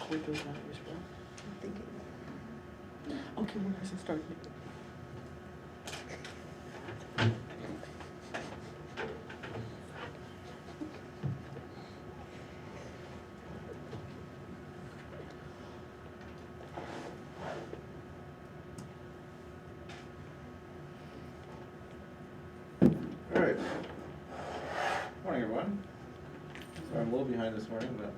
Wait, those batteries, bro. I'm thinking. Okay, when does it start? All right. Morning, everyone. So I'm a little behind this morning, but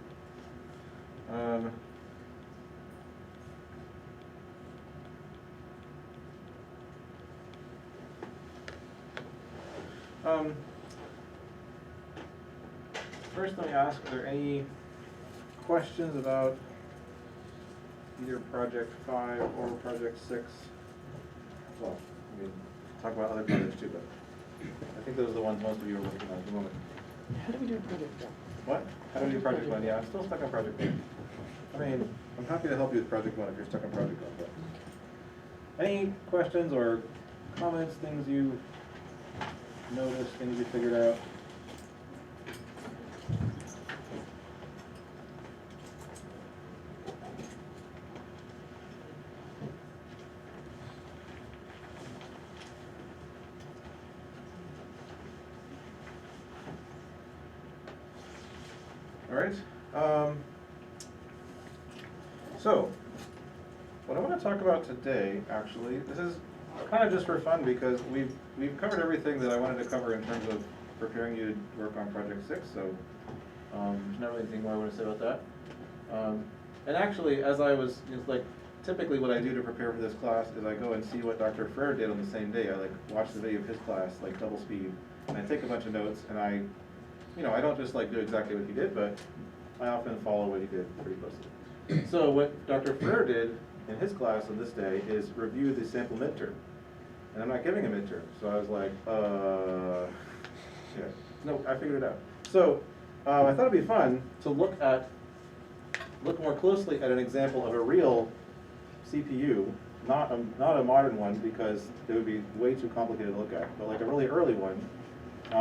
first, let me ask: are there any questions about either Project 5 or Project 6? Well, I mean, talk about other projects too, but I think those are the ones most of you are working on at the moment. How do we do a project now? What? How do we do Project 1? Yeah, I'm still stuck on Project 1. I mean, I'm happy to help you with Project 1 if you're stuck on Project 1. But any questions or comments, things you noticed, things you figured out? All right. So, what I want to talk about today, actually, this is kind of just for fun because we've covered everything that I wanted to cover in terms of preparing you to work on Project 6. So, there's not really anything more I want to say about that. And actually, as I was, typically what I do to prepare for this class is I go and see what Dr. Ferrer did on the same day. I watch the video of his class, double speed, and I take a bunch of notes, and I don't just do exactly what he did, but I often follow what he did pretty closely. So what Dr. Ferrer did in his class on this day is review the sample midterm. And I'm not giving a midterm, so I was like, yeah. No, I figured it out. So I thought it'd be fun to look more closely at an example of a real CPU, not a modern one because it would be way too complicated to look at, but a really early one,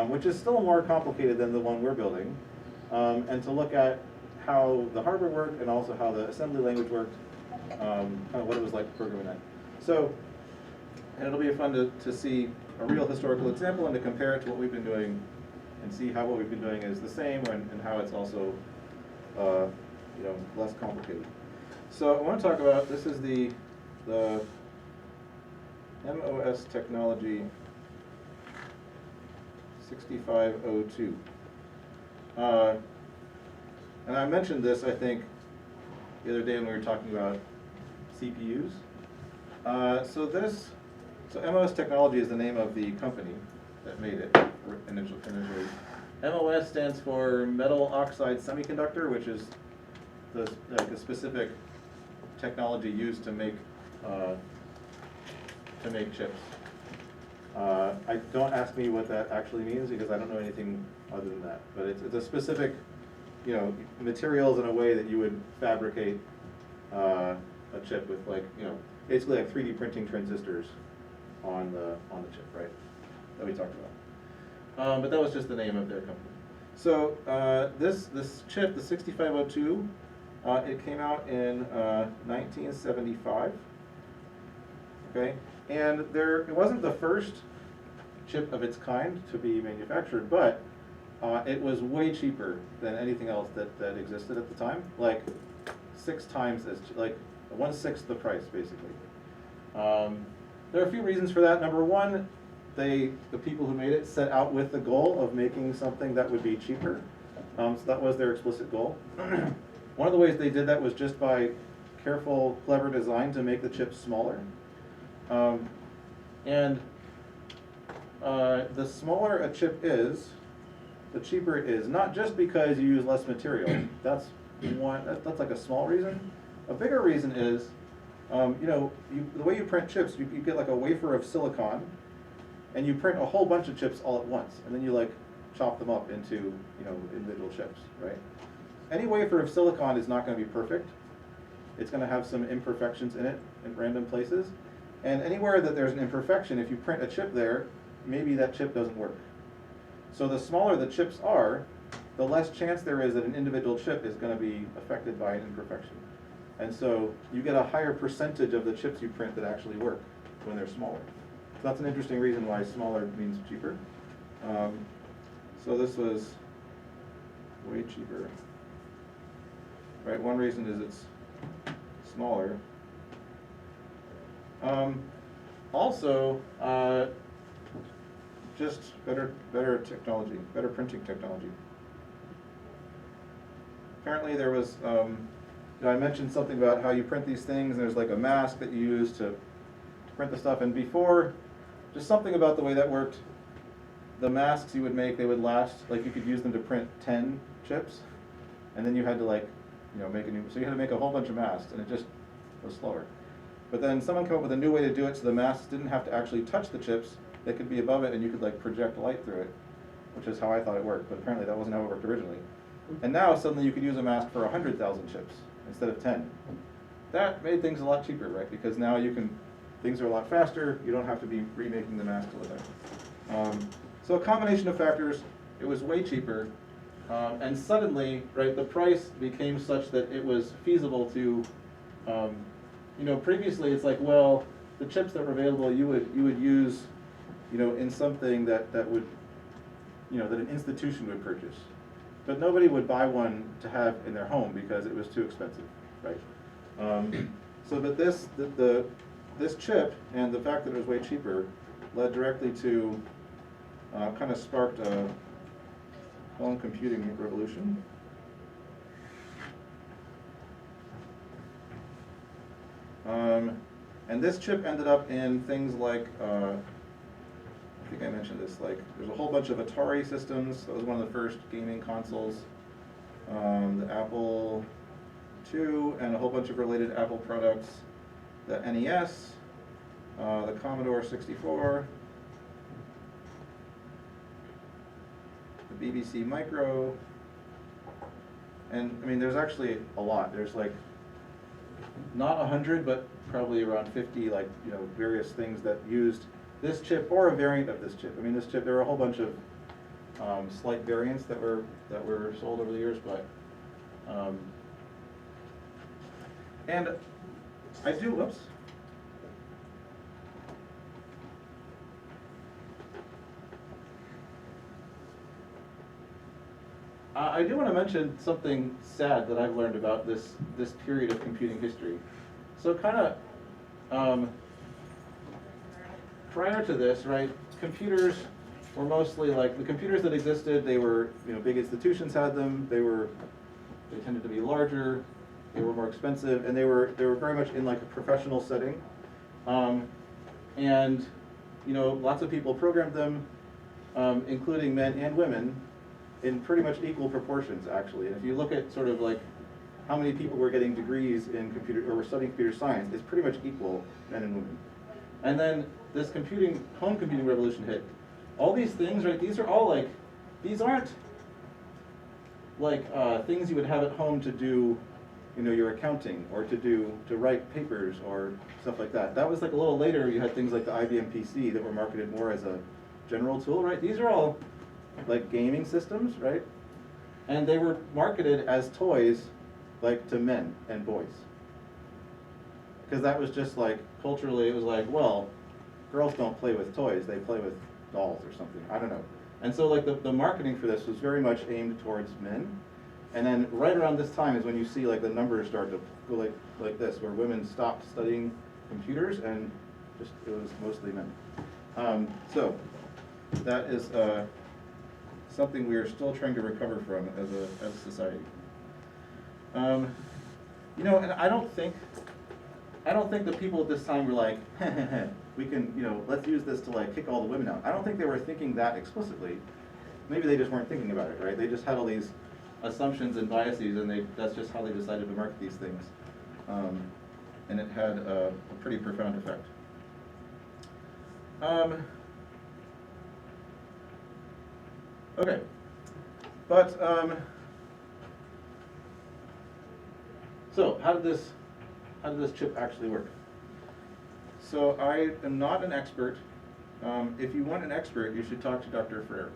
which is still more complicated than the one we're building, and to look at how the hardware worked and also how the assembly language worked, kind of what it was like programming that. So, and it'll be fun to see a real historical example and to compare it to what we've been doing and see how what we've been doing is the same and how it's also less complicated. So I want to talk about, this is the MOS technology 6502. And I mentioned this, I think, the other day when we were talking about CPUs. So MOS Technology is the name of the company that made it initially. MOS stands for metal oxide semiconductor, which is a specific technology used to make chips. Don't ask me what that actually means because I don't know anything other than that. But it's a specific, materials in a way that you would fabricate a chip with, basically 3D printing transistors on the chip, right? That we talked about. But that was just the name of their company. So this chip, the 6502, it came out in 1975. Okay, and it wasn't the first chip of its kind to be manufactured, but it was way cheaper than anything else that existed at the time, 6 times as 1/6 the price, basically. There are a few reasons for that. Number one, the people who made it set out with the goal of making something that would be cheaper. So that was their explicit goal. One of the ways they did that was just by careful, clever design to make the chips smaller. And the smaller a chip is, the cheaper it is. Not just because you use less material. That's like a small reason. A bigger reason is, the way you print chips, you get a wafer of silicon, and you print a whole bunch of chips all at once, and then you chop them up into individual chips, right? Any wafer of silicon is not going to be perfect. It's going to have some imperfections in it in random places, and anywhere that there's an imperfection, if you print a chip there, maybe that chip doesn't work. So the smaller the chips are, the less chance there is that an individual chip is going to be affected by an imperfection. And so you get a higher percentage of the chips you print that actually work when they're smaller. So that's an interesting reason why smaller means cheaper. So this was way cheaper. Right, one reason is it's smaller. Also, just better technology, better printing technology. Apparently there was, I mentioned something about how you print these things, and there's like a mask that you use to print the stuff, and before, just something about the way that worked, the masks you would make, they would last, like you could use them to print 10 chips, and then you had to like, make a new, so you had to make a whole bunch of masks, and it just was slower. But then someone came up with a new way to do it so the masks didn't have to actually touch the chips, they could be above it and you could like project light through it, which is how I thought it worked, but apparently that wasn't how it worked originally. And now suddenly you could use a mask for 100,000 chips instead of 10. That made things a lot cheaper, right? Because now things are a lot faster, you don't have to be remaking the mask all the time. So a combination of factors, it was way cheaper, and suddenly, right, the price became such that it was feasible to, previously it's like, well, the chips that were available you would use, in something that would, that an institution would purchase. But nobody would buy one to have in their home because it was too expensive, right? But this chip and the fact that it was way cheaper led directly to, kind of sparked a home computing revolution. And this chip ended up in things like, I think I mentioned this, like there's a whole bunch of Atari systems. That was one of the first gaming consoles. The Apple II and a whole bunch of related Apple products. The NES, the Commodore 64, the BBC Micro, and I mean there's actually a lot. There's like not 100, but probably around 50, like various things that used this chip or a variant of this chip. I mean, this chip, there were a whole bunch of slight variants that were sold over the years, but and I do. Whoops. I do want to mention something sad that I've learned about this period of computing history. So kind of prior to this, right, computers were mostly like the computers that existed. They were, big institutions had them. They tended to be larger. They were more expensive, and they were very much in like a professional setting. And lots of people programmed them, including men and women, in pretty much equal proportions, actually. And if you look at sort of like how many people were getting degrees in computer or were studying computer science, it's pretty much equal, men and women. And then this home computing revolution hit. All these things, right? These are all like, these aren't like things you would have at home to do, your accounting or to write papers or stuff like that. That was like a little later. You had things like the IBM PC that were marketed more as a general tool, right? These are all like gaming systems, right? And they were marketed as toys, like to men and boys. Because that was just like, culturally, it was like, well, girls don't play with toys, they play with dolls or something, I don't know. And so like the marketing for this was very much aimed towards men. And then right around this time is when you see like the numbers start to go like this, where women stopped studying computers and just, it was mostly men. So that is something we are still trying to recover from as a society. And I don't think the people at this time were like, we can, let's use this to like kick all the women out. I don't think they were thinking that explicitly. Maybe they just weren't thinking about it, right? They just had all these assumptions and biases, and that's just how they decided to market these things. And it had a pretty profound effect. Okay, but so how did this chip actually work? So I am not an expert. If you want an expert, you should talk to Dr. Frere.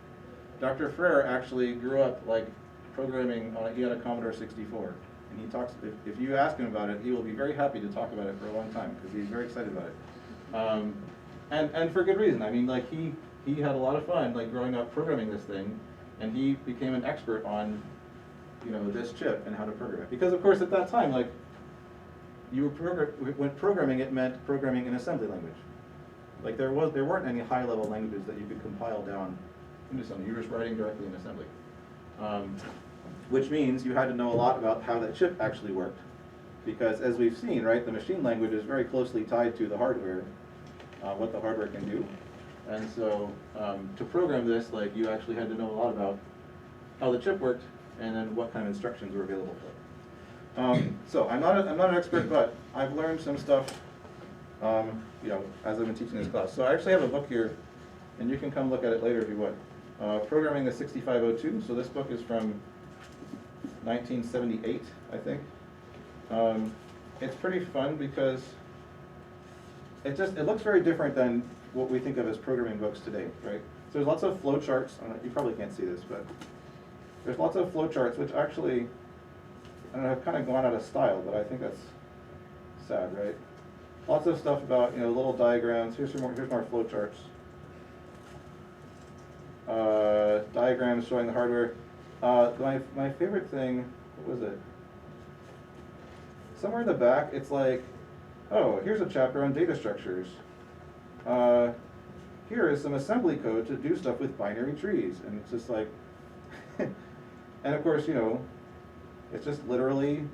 Dr. Frere actually grew up like programming he had a Commodore 64. And he talks, if you ask him about it, he will be very happy to talk about it for a long time, because he's very excited about it. And for good reason. I mean, like, he had a lot of fun, like, growing up programming this thing, and he became an expert on, you know, this chip and how to program it. Because, of course, at that time, like, when programming, it meant programming in assembly language. Like, there weren't any high-level languages that you could compile down into something. You were just writing directly in assembly. Which means you had to know a lot about how that chip actually worked. Because as we've seen, right, the machine language is very closely tied to the hardware, what the hardware can do. And so to program this, like, you actually had to know a lot about how the chip worked and then what kind of instructions were available for it. So I'm not an expert, but I've learned some stuff, you know, as I've been teaching this class. So I actually have a book here, and you can come look at it later if you want. Programming the 6502. So this book is from 1978, I think. It's pretty fun because it looks very different than what we think of as programming books today, right? So there's lots of flow charts. You probably can't see this, but there's lots of flow charts, which actually, I don't know, have kind of gone out of style, but I think that's sad, right? Lots of stuff about, you know, little diagrams. Here's more flow charts. Diagrams showing the hardware. My favorite thing, what was it? Somewhere in the back, it's like, oh, here's a chapter on data structures. Here is some assembly code to do stuff with binary trees. And it's just like, and of course, you know, it's just literally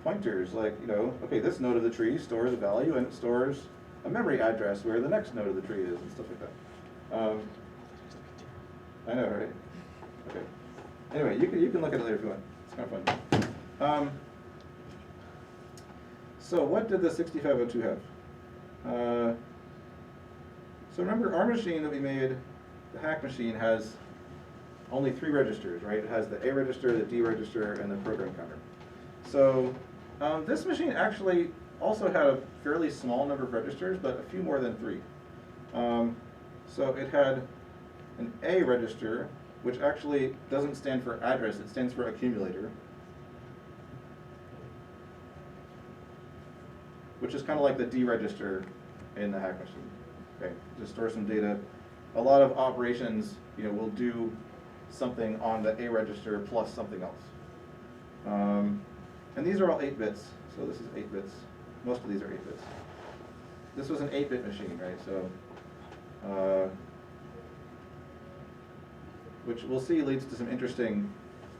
pointers. Like, you know, okay, this node of the tree stores a value, and it stores a memory address where the next node of the tree is, and stuff like that. I know, right? Okay. Anyway, you can look at it later if you want. It's kind of fun. So what did the 6502 have? So remember, our machine that we made, the hack machine, has only 3 registers, right? It has the A register, the D register, and the program counter. So this machine actually also had a fairly small number of registers, but a few more than 3. So it had an A register, which actually doesn't stand for address, it stands for accumulator, which is kind of like the D register in the hack machine. Okay, just store some data. A lot of operations, you know, will do something on the A register plus something else. And these are all 8 bits, so this is 8 bits. Most of these are 8 bits. This was an 8-bit machine, right? So, which we'll see leads to some interesting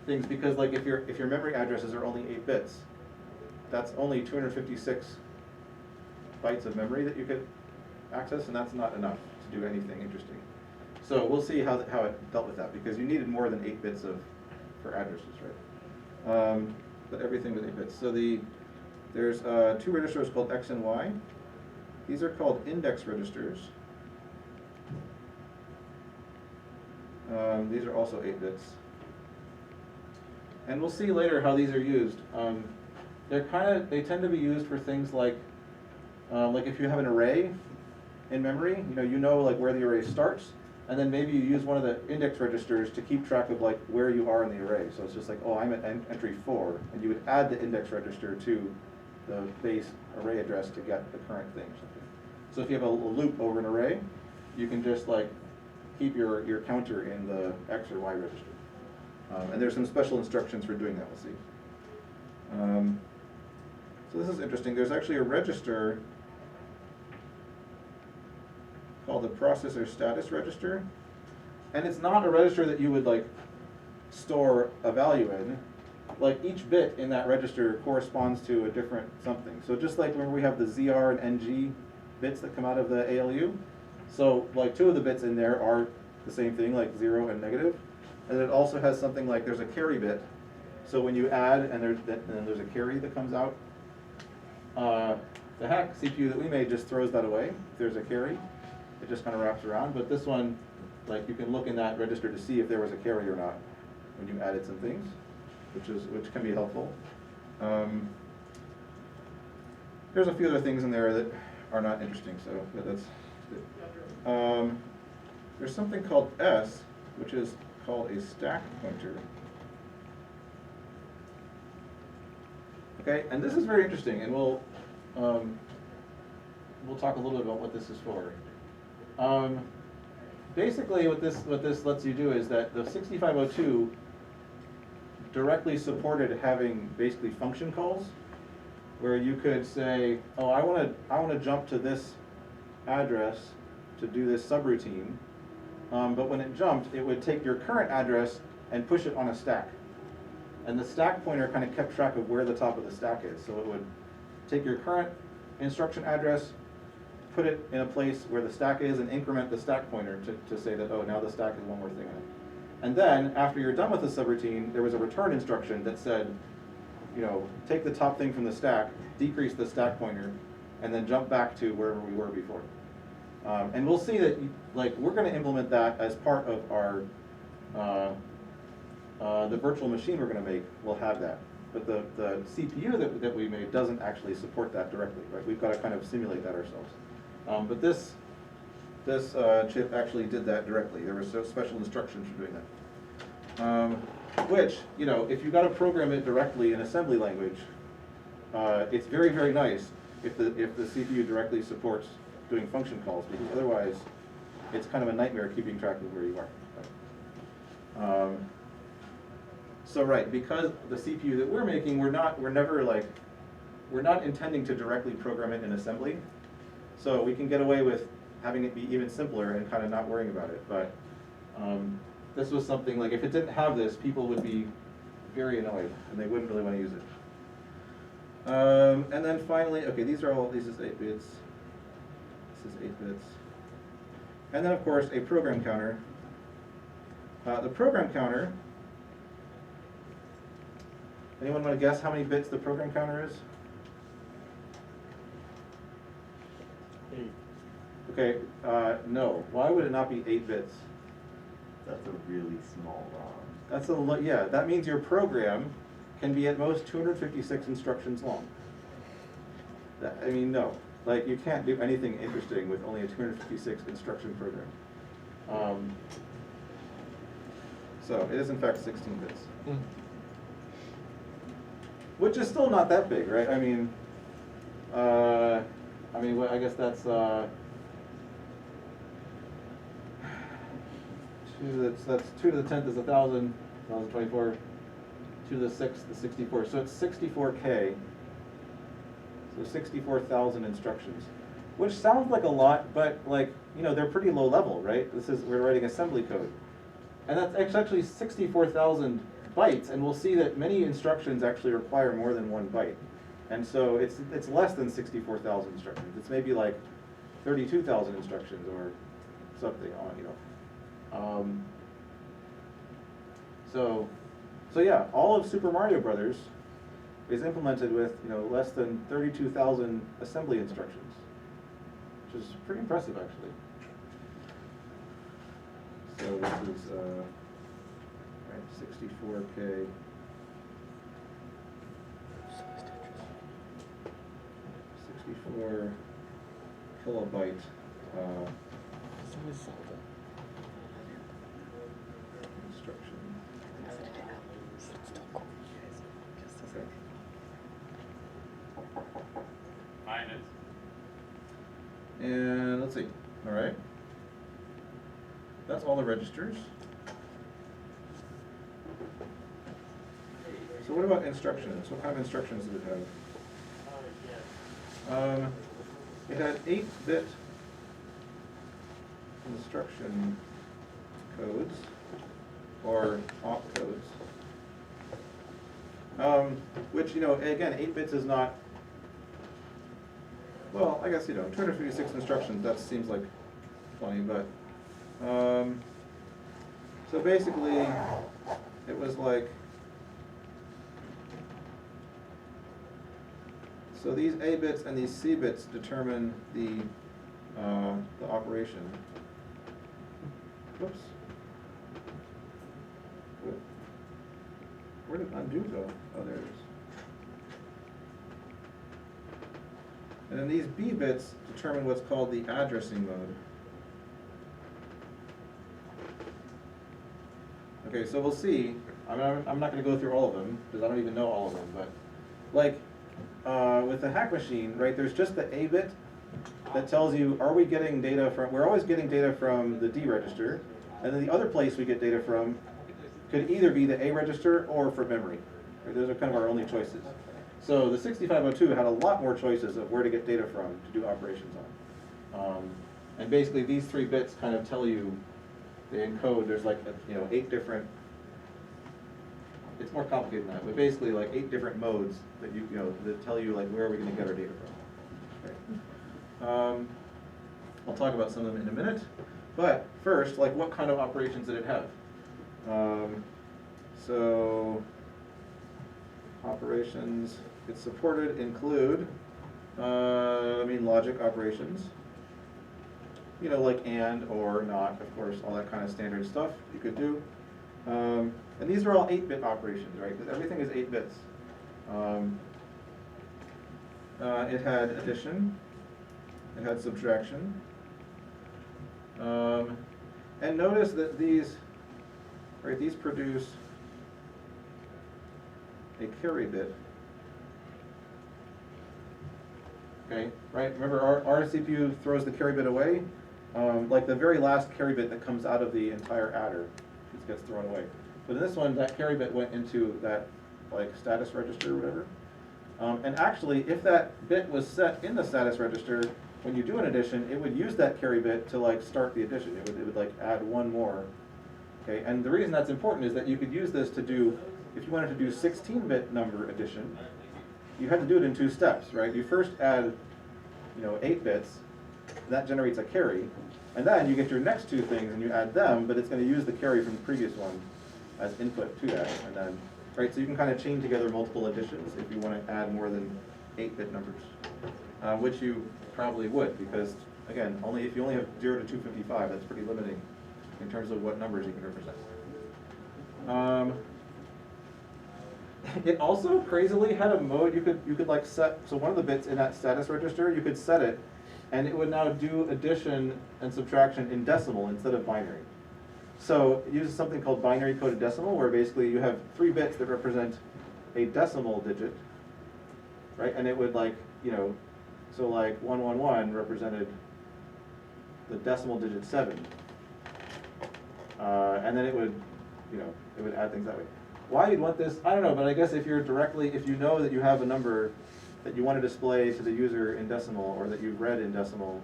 things, because like if your memory addresses are only 8 bits, that's only 256 bytes of memory that you could access, and that's not enough to do anything interesting. So we'll see how it dealt with that, because you needed more than 8 bits for addresses, right? But everything was 8 bits. So there's 2 registers called X and Y. These are called index registers. These are also 8 bits. And we'll see later how these are used. They tend to be used for things like if you have an array in memory, you know like where the array starts, and then maybe you use one of the index registers to keep track of like where you are in the array. So it's just like, oh, I'm at entry 4, and you would add the index register to the base array address to get the current thing or something. So if you have a loop over an array, you can just like keep your counter in the X or Y register. And there's some special instructions for doing that, we'll see. So this is interesting. There's actually a register called the processor status register. And it's not a register that you would like store a value in. Like each bit in that register corresponds to a different something. So just like when we have the ZR and NG bits that come out of the ALU, so like 2 of the bits in there are the same thing, like 0 and negative. And it also has something like there's a carry bit. So when you add and there's a carry that comes out, the hack CPU that we made just throws that away. If there's a carry, it just kind of wraps around. But this one, like you can look in that register to see if there was a carry or not when you added some things, which can be helpful. There's a few other things in there that are not interesting, so but that's good. There's something called S, which is called a stack pointer. Okay, and this is very interesting, and we'll talk a little bit about what this is for. Basically, what this lets you do is that the 6502 directly supported having basically function calls, where you could say, oh, I want to jump to this address to do this subroutine, but when it jumped, it would take your current address and push it on a stack. And the stack pointer kind of kept track of where the top of the stack is. So it would take your current instruction address, put it in a place where the stack is, and increment the stack pointer to say that, oh, now the stack has one more thing in it. And then, after you're done with the subroutine, there was a return instruction that said, you know, take the top thing from the stack, decrease the stack pointer, and then jump back to wherever we were before. And we'll see that, like, we're going to implement that as part of our, the virtual machine we're going to make will have that. But the CPU that we made doesn't actually support that directly, right? We've got to kind of simulate that ourselves. But this chip actually did that directly. There were special instructions for doing that. Which, you know, if you've got to program it directly in assembly language, it's very, very nice if the CPU directly supports doing function calls, because otherwise it's kind of a nightmare keeping track of where you are. So right, because the CPU that we're making, we're not intending to directly program it in assembly. So we can get away with having it be even simpler and kind of not worrying about it. But this was something like, if it didn't have this, people would be very annoyed and they wouldn't really want to use it. And then finally, okay, this is 8 bits. This is 8 bits. And then of course a program counter. The program counter, anyone want to guess how many bits the program counter is? 8. Okay, no. Why would it not be 8 bits? That's a really small ROM. That's yeah, that means your program can be at most 256 instructions long. I mean, no. Like, you can't do anything interesting with only a 256 instruction program. So it is in fact 16 bits. Which is still not that big, right? I mean, I guess that's 2 to the 10th is 1,000, 1,024. 2 to the 6th is 64. So it's 64K. So 64,000 instructions, which sounds like a lot, but like, you know, they're pretty low level, right? We're writing assembly code, and that's actually 64,000 bytes, and we'll see that many instructions actually require more than 1 byte, and so it's less than 64,000 instructions. It's maybe like 32,000 instructions or something on, you know. So yeah, all of Super Mario Brothers is implemented with, you know, less than 32,000 assembly instructions, which is pretty impressive actually. So this is right, 64K. 64 kilobyte So is Zelda. instruction. It's still cool. Okay. Minus. And let's see. All right. That's all the registers. So what about instructions? What kind of instructions did it have? It had 8-bit instruction codes, or opcodes. Which, you know, again, 8 bits is not, well, I guess, you know, 256 instructions, that seems like funny, but, so basically, it was like, so these A bits and these C bits determine the operation. Whoops. Where did undo go? Oh, there it is. And then these B bits determine what's called the addressing mode. Okay, so we'll see. I'm not going to go through all of them, because I don't even know all of them, but like, with the hack machine, right, there's just the A bit that tells you, are we getting data from, we're always getting data from the D register, and then the other place we get data from could either be the A register or from memory. Right? Those are kind of our only choices. So the 6502 had a lot more choices of where to get data from to do operations on. And basically these 3 bits kind of tell you, they encode, there's like, 8 different, it's more complicated than that, but basically like 8 different modes that that tell you like where are we gonna get our data from. Okay. I'll talk about some of them in a minute, but first, like what kind of operations did it have? So operations it supported include, logic operations, like and, or, not, of course, all that kind of standard stuff you could do. And these are all 8-bit operations, right? Because everything is 8 bits. It had addition, it had subtraction. And notice that these produce a carry bit. Okay, right? Remember our CPU throws the carry bit away. Like the very last carry bit that comes out of the entire adder just gets thrown away. But in this one, that carry bit went into that like status register or whatever. And actually, if that bit was set in the status register, when you do an addition, it would use that carry bit to like start the addition. It would like add one more. Okay, and the reason that's important is that you could use this to do, if you wanted to do 16-bit number addition, you had to do it in 2 steps, right? You first add, 8 bits, that generates a carry, and then you get your next 2 things and you add them, but it's going to use the carry from the previous one as input to that, and then, right? So you can kind of chain together multiple additions if you want to add more than 8-bit numbers, which you probably would, because again, if you only have 0 to 255, that's pretty limiting in terms of what numbers you can represent. It also crazily had a mode you could like set, so one of the bits in that status register, you could set it, and it would now do addition and subtraction in decimal instead of binary. So it uses something called binary coded decimal, where basically you have 3 bits that represent a decimal digit, right? And it would like, so like 111 represented the decimal digit 7. And then it would, it would add things that way. Why you'd want this, I don't know, but I guess if you know that you have a number that you want to display to the user in decimal, or that you've read in decimal,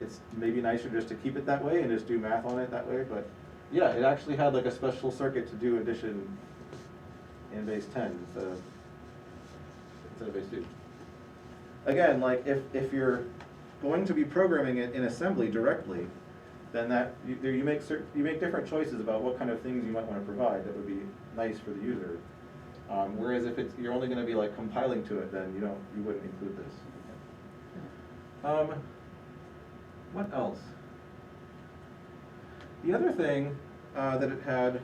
it's maybe nicer just to keep it that way and just do math on it that way. But yeah, it actually had like a special circuit to do addition in base 10 instead of base 2. Again, like if you're going to be programming it in assembly directly, then you make different choices about what kind of things you might want to provide that would be nice for the user. Whereas if you're only going to be like compiling to it, then you wouldn't include this. What else? The other thing that it had,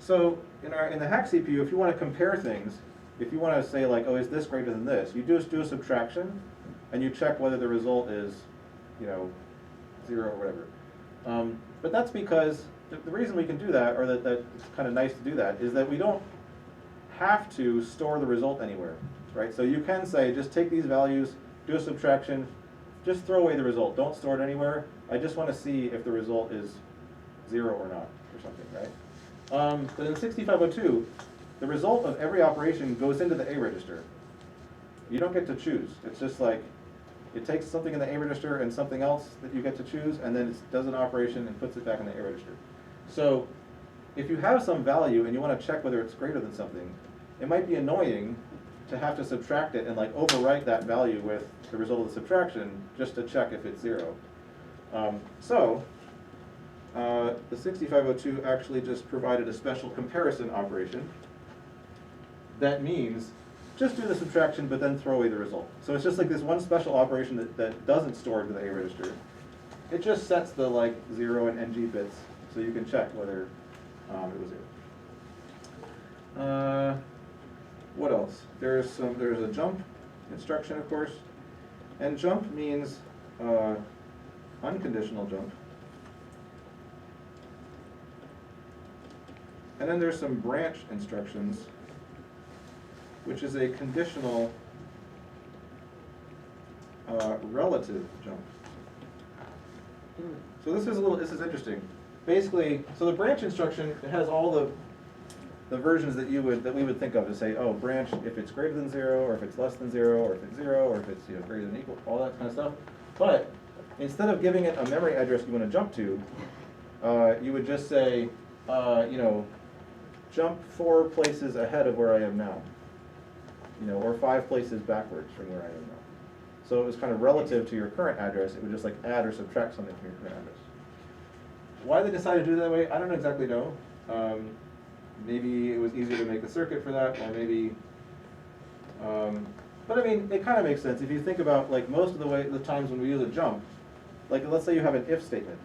so in the hack CPU, if you want to compare things, if you want to say like, oh, is this greater than this, you just do a subtraction, and you check whether the result is, 0 or whatever. But that's because the reason we can do that, or that it's kind of nice to do that, is that we don't have to store the result anywhere, right? So you can say, just take these values, do a subtraction, just throw away the result. Don't store it anywhere. I just want to see if the result is 0 or not, or something, right? But in 6502, the result of every operation goes into the A register. You don't get to choose. It's just like, it takes something in the A register and something else that you get to choose, and then it does an operation and puts it back in the A register. So if you have some value and you want to check whether it's greater than something, it might be annoying to have to subtract it and like overwrite that value with the result of the subtraction just to check if it's 0. The 6502 actually just provided a special comparison operation. That means just do the subtraction, but then throw away the result. So it's just like this one special operation that doesn't store into the A register. It just sets the like 0 and NG bits, so you can check whether it was 0. What else? There's a jump instruction, of course, and jump means unconditional jump. And then there's some branch instructions, which is a conditional relative jump. Hmm. So this is interesting. Basically, so the branch instruction has all the versions that we would think of to say, oh, branch if it's greater than 0, or if it's less than 0, or if it's 0, or if it's greater than equal, all that kind of stuff. But instead of giving it a memory address you want to jump to, you would just say, jump 4 places ahead of where I am now, or 5 places backwards from where I am now. So it was kind of relative to your current address. It would just like add or subtract something from your current address. Why they decided to do it that way, I don't exactly know. Maybe it was easier to make a circuit for that, or maybe, but I mean, it kind of makes sense. If you think about like most of the times when we use a jump, like let's say you have an if statement,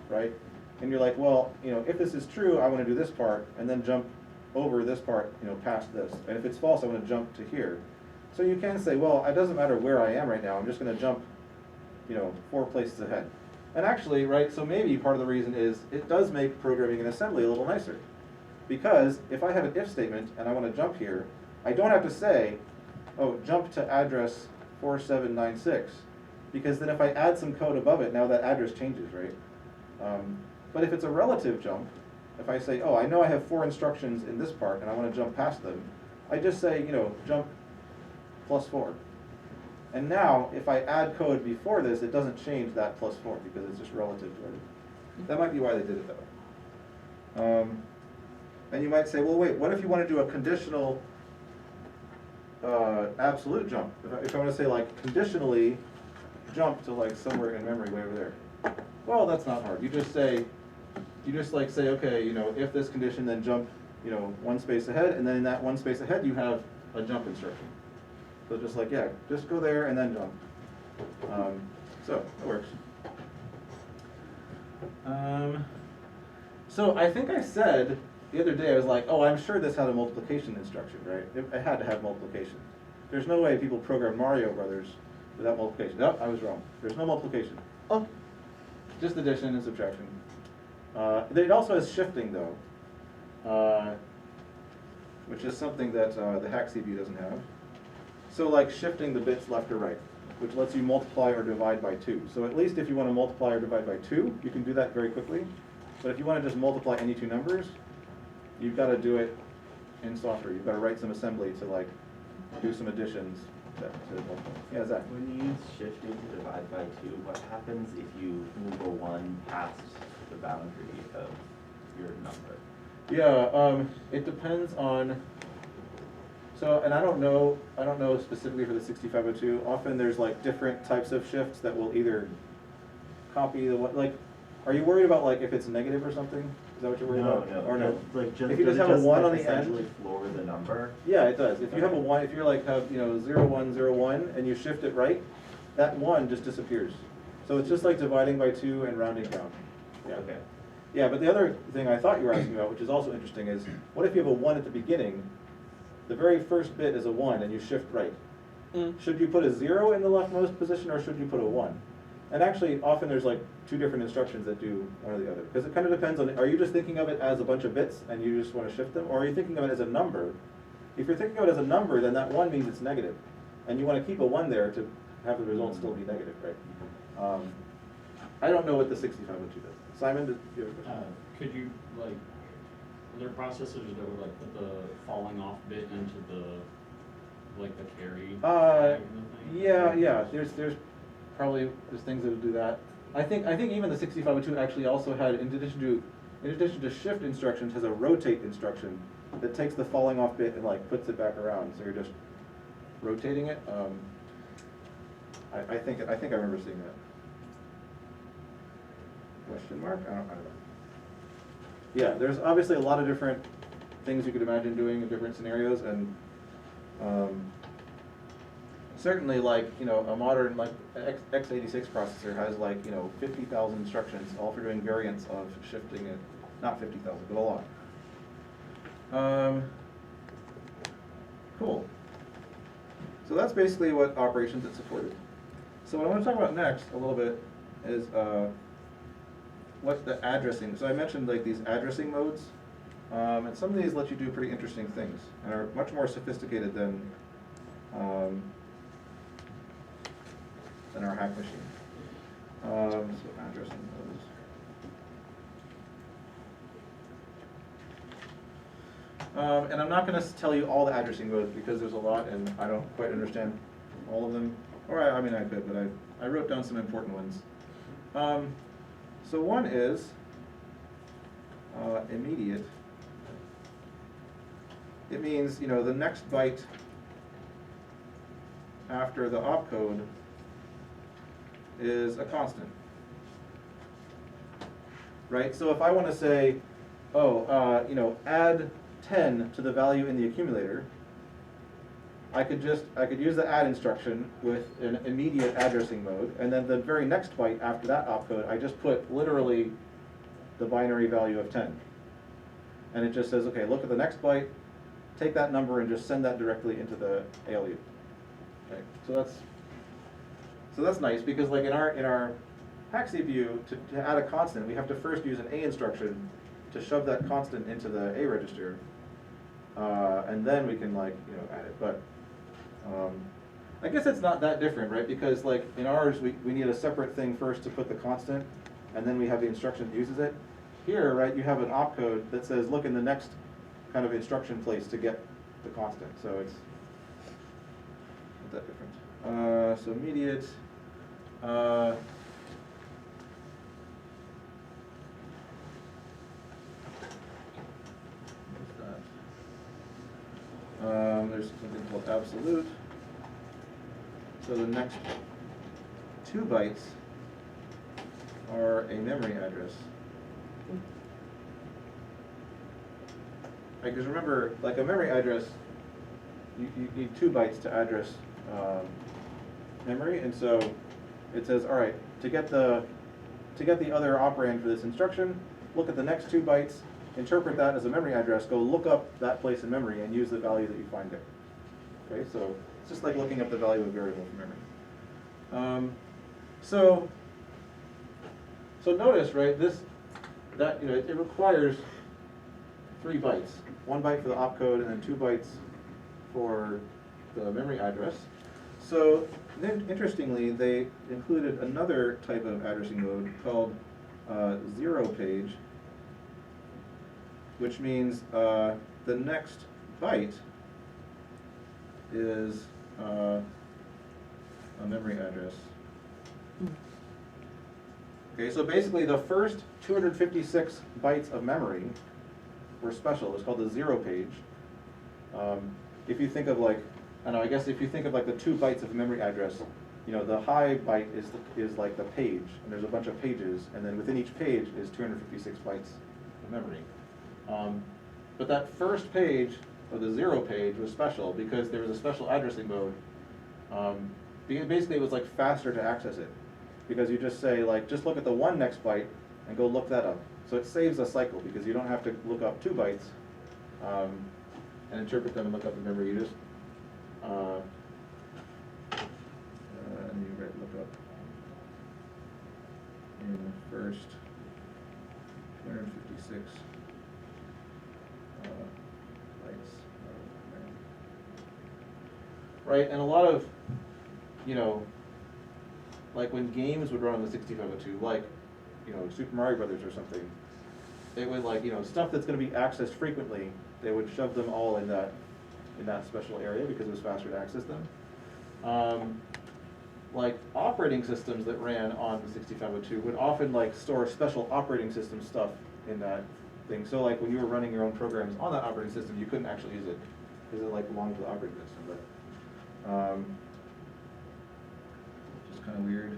right? And you're like, well, if this is true, I want to do this part, and then jump over this part, past this. And if it's false, I want to jump to here. So you can say, well, it doesn't matter where I am right now, I'm just going to jump, 4 places ahead. And actually, right, so maybe part of the reason is it does make programming in assembly a little nicer. Because if I have an if statement and I want to jump here, I don't have to say, oh, jump to address 4796. Because then if I add some code above it, now that address changes, right? But if it's a relative jump, if I say, oh, I know I have 4 instructions in this part and I want to jump past them, I just say, jump +4. And now, if I add code before this, it doesn't change that +4 because it's just relative to it. That might be why they did it that way. And you might say, well, wait, what if you want to do a conditional absolute jump? If I want to say, like, conditionally jump to, like, somewhere in memory way over there. Well, that's not hard. You just say, okay, if this condition, then jump, 1 space ahead, and then in that 1 space ahead, you have a jump instruction. So just like, yeah, just go there and then jump. So it works. So I think I said the other day, I was like, oh, I'm sure this had a multiplication instruction, right? It had to have multiplication. There's no way people program Mario Brothers without multiplication. No, I was wrong. There's no multiplication. Oh, just addition and subtraction. It also has shifting though, which is something that the hack CPU doesn't have. So like shifting the bits left or right, which lets you multiply or divide by 2. So at least if you want to multiply or divide by 2, you can do that very quickly. But if you want to just multiply any 2 numbers, you've got to do it in software. You've got to write some assembly to like do some additions to multiply. Yeah, Zach? When you use shifting to divide by 2, what happens if you move a 1 past the boundary of your number? Yeah, it depends on. So, and I don't know specifically for the 6502. Often there's like different types of shifts that will either copy the one. Like, are you worried about like if it's negative or something? Is that what you're worried about? No. Or no? Like just, if you just have a 1 on the essentially end. floor the number. Yeah, it does. If you have a 1, if you're like have 0 1 0 1 and you shift it right, that 1 just disappears. So it's just like dividing by 2 and rounding down. Yeah. Okay. Yeah, but the other thing I thought you were asking about, which is also interesting, is what if you have a 1 at the beginning? The very first bit is a 1 and you shift right. Should you put a 0 in the leftmost position or should you put a 1? And actually, often there's like 2 different instructions that do one or the other. Because it kind of depends on, are you just thinking of it as a bunch of bits and you just want to shift them? Or are you thinking of it as a number? If you're thinking of it as a number, then that 1 means it's negative. And you want to keep a 1 there to have the result still be negative, right? I don't know what the 6502 does. Simon, do you have a question? Could you, like, are there processors that would like put the falling off bit into the, like the carry flag in the thing? Yeah. There's things that will do that. I think even the 6502 actually also had, in addition to shift instructions, has a rotate instruction that takes the falling off bit and like puts it back around. So you're just rotating it. I think I remember seeing that. Question mark? I don't know. Yeah, there's obviously a lot of different things you could imagine doing in different scenarios, and certainly like, a modern like x86 processor has like, 50,000 instructions, all for doing variants of shifting it. Not 50,000, but a lot. Cool. So that's basically what operations it supported. So what I want to talk about next a little bit is what the addressing. So I mentioned like these addressing modes, and some of these let you do pretty interesting things and are much more sophisticated than in our hack machine. So addressing those. And I'm not going to tell you all the addressing modes because there's a lot and I don't quite understand all of them. Or I mean I could, but I wrote down some important ones. So one is immediate. It means, you know, the next byte after the opcode is a constant. Right? So if I want to say, oh, you know, add 10 to the value in the accumulator, I could use the add instruction with an immediate addressing mode, and then the very next byte after that opcode, I just put literally the binary value of 10. And it just says, okay, look at the next byte, take that number and just send that directly into the ALU. Okay, so that's nice because like in our hack CPU, to add a constant, we have to first use an A instruction to shove that constant into the A register, and then we can like, you know, add it. But I guess it's not that different, right? Because like in ours, we need a separate thing first to put the constant, and then we have the instruction that uses it. Here, right, you have an opcode that says, look in the next kind of instruction place to get the constant. So it's not that different. So immediate. There's something called absolute. So the next 2 bytes are a memory address. Because remember, like a memory address, you need 2 bytes to address memory, and so it says, all right, to get the other operand for this instruction, look at the next 2 bytes, interpret that as a memory address, go look up that place in memory and use the value that you find there. Okay, so it's just like looking up the value of a variable from memory. So notice, right, that you know it requires 3 bytes. 1 byte for the opcode and then 2 bytes for the memory address. So then interestingly, they included another type of addressing mode called 0 page, which means the next byte is a memory address. Okay, so basically the first 256 bytes of memory were special. It's called the 0 page. If you think of like, I don't know, I guess if you think of like the 2 bytes of memory address, you know, the high byte is like the page, and there's a bunch of pages, and then within each page is 256 bytes of memory. But that first page, or the 0 page, was special because there was a special addressing mode. Basically, it was like faster to access it because you just say like, just look at the 1 next byte and go look that up. So it saves a cycle because you don't have to look up 2 bytes and interpret them and look up the memory. You just and you look up in the first 256 bytes of memory. Right, and a lot of, you know, like when games would run on the 6502, like, you know, Super Mario Brothers or something, it would like, you know, stuff that's going to be accessed frequently, they would shove them all in that special area because it was faster to access them. Like operating systems that ran on the 6502 would often like store special operating system stuff in that thing. So like when you were running your own programs on that operating system, you couldn't actually use it because it like belonged to the operating system. But just kind of weird.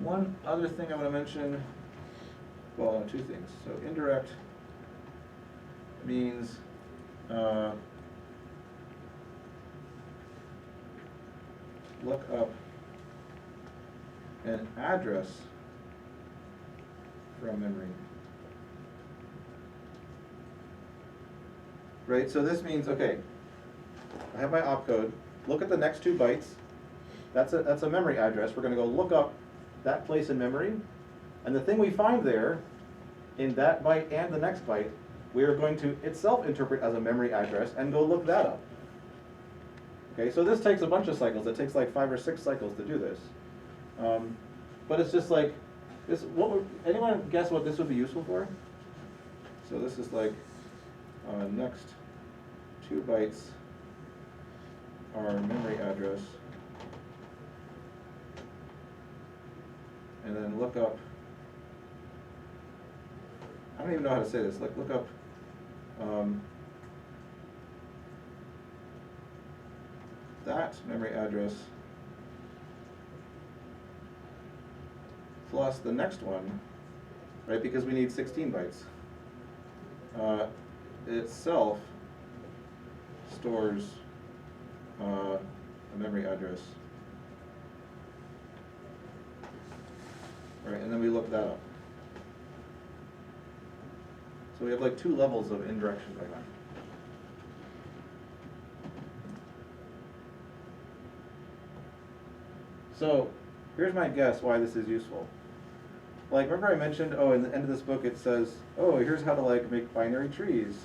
One other thing I want to mention, well, 2 things. So indirect means look up an address from memory. Right, so this means, okay, I have my opcode, look at the next 2 bytes, that's a memory address, we're going to go look up that place in memory, and the thing we find there, in that byte and the next byte, we are going to itself interpret as a memory address and go look that up. Okay, so this takes a bunch of cycles. It takes like 5 or 6 cycles to do this. But it's just like, this. Anyone guess what this would be useful for? So this is like, next 2 bytes are memory address. And then look up, I don't even know how to say this, like look up that memory address plus the next one, right, because we need 16 bytes. Itself stores a memory address. Right, and then we look that up. So we have like 2 levels of indirection going on. So here's my guess why this is useful. Like, remember I mentioned, oh, in the end of this book it says, oh, here's how to like make binary trees.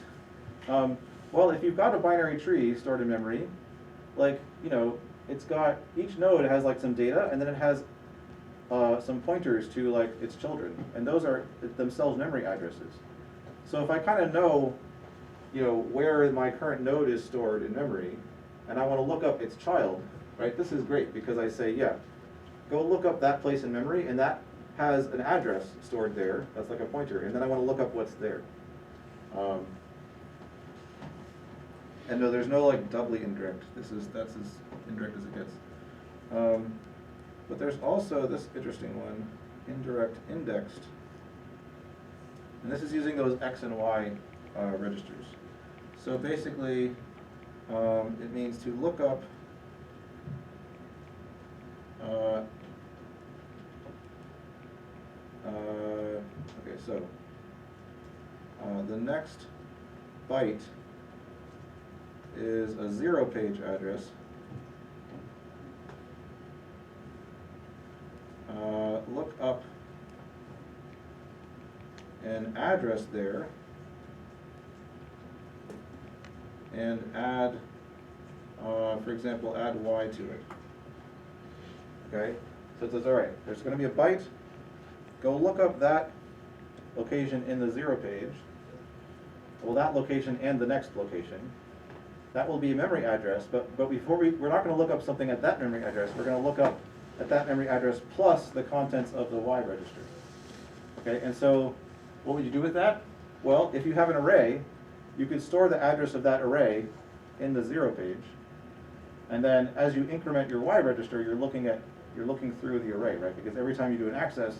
Well, if you've got a binary tree stored in memory, like, you know, it's got, each node has like some data, and then it has some pointers to like its children, and those are themselves memory addresses. So if I kind of know, you know, where my current node is stored in memory, and I want to look up its child, right? This is great because I say, yeah, go look up that place in memory, and that has an address stored there. That's like a pointer, and then I want to look up what's there. And no, there's no like doubly indirect. That's as indirect as it gets. But there's also this interesting one, indirect indexed. And this is using those X and Y registers. So basically, it means to look up okay, so the next byte is a 0-page address. Look up an address there and add, for example, add Y to it. Okay? So it says, all right, there's going to be a byte. Go look up that location in the 0 page. Well, that location and the next location. That will be a memory address, but before we're not going to look up something at that memory address. We're going to look up at that memory address plus the contents of the Y register. Okay, and so what would you do with that? Well, if you have an array, you could store the address of that array in the 0 page, and then as you increment your Y register, you're looking through the array, right? Because every time you do an access,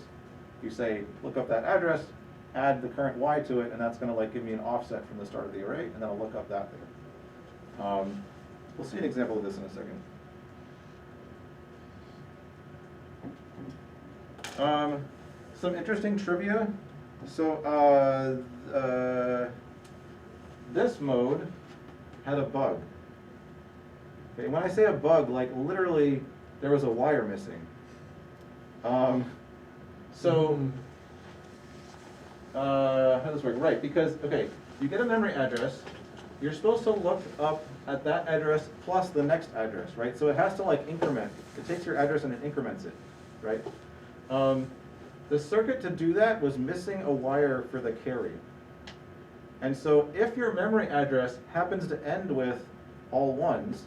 you say, look up that address, add the current Y to it, and that's going to like give me an offset from the start of the array, and then I'll look up that there. We'll see an example of this in a second. Some interesting trivia. So this mode had a bug. Okay, when I say a bug, like literally there was a wire missing. How does this work? Right, because, okay, you get a memory address, you're supposed to look up at that address plus the next address, right? So it has to like increment. It takes your address and it increments it, right? The circuit to do that was missing a wire for the carry. And so if your memory address happens to end with all ones,